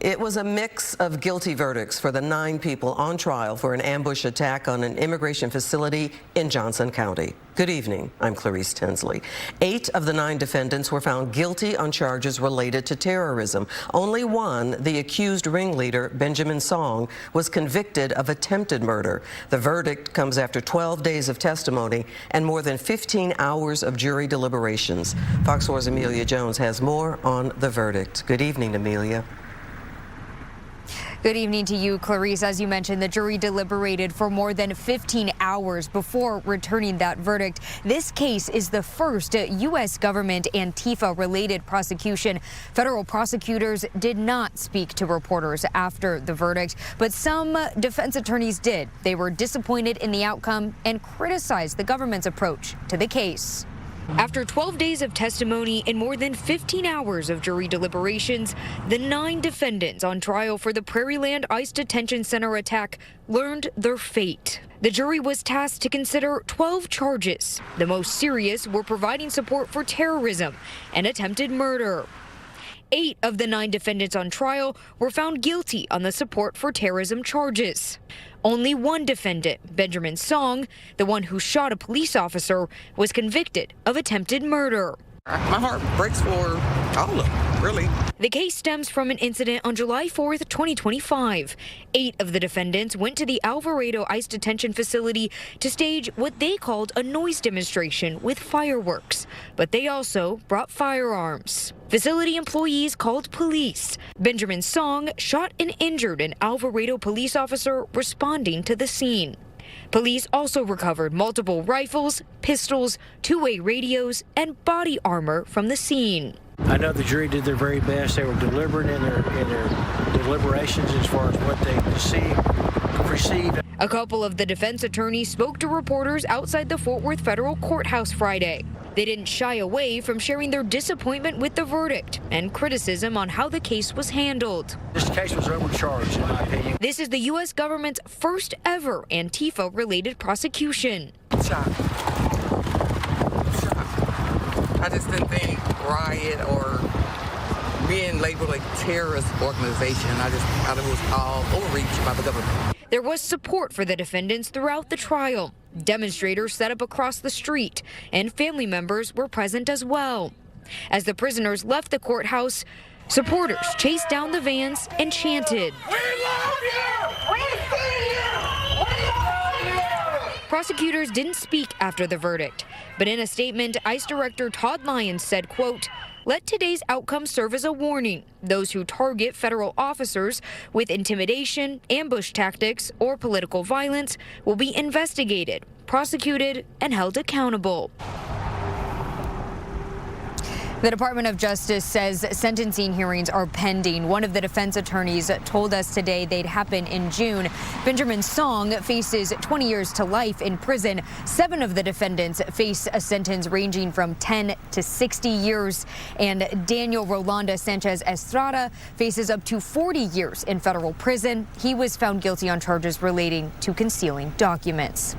It was a mix of guilty verdicts for the 9 people on trial for an ambush attack on an immigration facility in Johnson County. Good evening. I'm Clarice Tinsley. 8 of the 9 defendants were found guilty on charges related to terrorism. Only one, the accused ringleader, Benjamin Song, was convicted of attempted murder. The verdict comes after 12 days of testimony and more than 15 hours of jury deliberations. Fox 4's Amelia Jones has more on the verdict. Good evening, Amelia. Good evening to you, Clarice. As you mentioned, the jury deliberated for more than 15 hours before returning that verdict. This case is the first U.S. government Antifa-related prosecution. Federal prosecutors did not speak to reporters after the verdict, but some defense attorneys did. They were disappointed in the outcome and criticized the government's approach to the case. After 12 days of testimony and more than 15 hours of jury deliberations, the 9 defendants on trial for the Prairieland ICE Detention Center attack learned their fate. The jury was tasked to consider 12 charges. The most serious were providing support for terrorism and attempted murder. 8 of the 9 defendants on trial were found guilty on the support for terrorism charges. Only one defendant, Benjamin Song, the one who shot a police officer, was convicted of attempted murder. My heart breaks for all of them, really. The case stems from an incident on July 4th, 2025. 8 of the defendants went to the Alvarado ICE detention facility to stage what they called a noise demonstration with fireworks, but they also brought firearms. Facility employees called police. Benjamin Song shot and injured an Alvarado police officer responding to the scene. Police also recovered multiple rifles, pistols, two-way radios, and body armor from the scene. I know the jury did their very best. They were deliberate in their deliberations as far as what they perceived. A couple of the defense attorneys spoke to reporters outside the Fort Worth Federal Courthouse Friday. They didn't shy away from sharing their disappointment with the verdict and criticism on how the case was handled. This case was overcharged, in my opinion. This is the U.S. government's first ever Antifa-related prosecution. Shocked. I just didn't think riot or being labeled a terrorist organization. I thought it was all overreach by the government. There was support for the defendants throughout the trial. Demonstrators set up across the street, and family members were present as well. As the prisoners left the courthouse, supporters chased down the vans and chanted, "We love you! We see you! We love you!" Prosecutors didn't speak after the verdict, but in a statement, ICE Director Todd Lyons said, quote, "Let today's outcome serve as a warning. Those who target federal officers with intimidation, ambush tactics, or political violence will be investigated, prosecuted, and held accountable." The Department of Justice says sentencing hearings are pending. One of the defense attorneys told us today they'd happen in June. Benjamin Song faces 20 years to life in prison. 7 of the defendants face a sentence ranging from 10 to 60 years. And Daniel Rolanda Sanchez Estrada faces up to 40 years in federal prison. He was found guilty on charges relating to concealing documents.